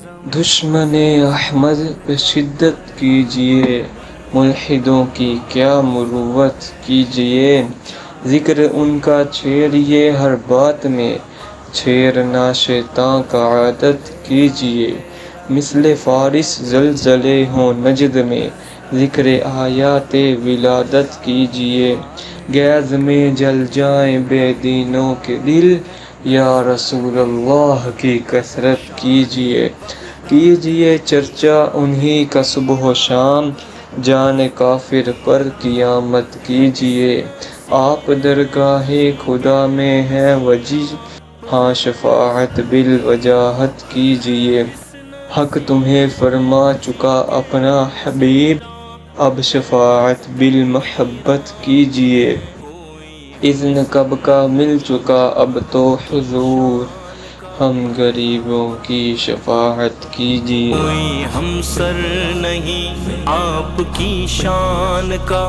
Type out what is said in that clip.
دشمن احمد پہ شدت کیجئے، ملحدوں کی کیا مروت کیجئے، ذکر ان کا چھیڑیے ہر بات میں، چھیڑنا شیطاں کا عادت کیجئے، مثل فارس زلزلے ہوں نجد میں، ذکر آیات ولادت کیجئے، گیز میں جل جائیں بے دینوں کے دل، یا رسول اللہ کی کثرت کیجئے، کیجئے چرچا انہی کا صبح و شام، جان کافر پر قیامت کیجئے، آپ درگاہ خدا میں ہیں وجیز، ہاں شفاعت بالوجاہت کیجئے، حق تمہیں فرما چکا اپنا حبیب، اب شفاعت بالمحبت کیجئے، اذن کب کا مل چکا اب تو حضور، ہم غریبوں کی شفاعت کیجئے۔ کوئی ہم سر نہیں آپ کی شان کا،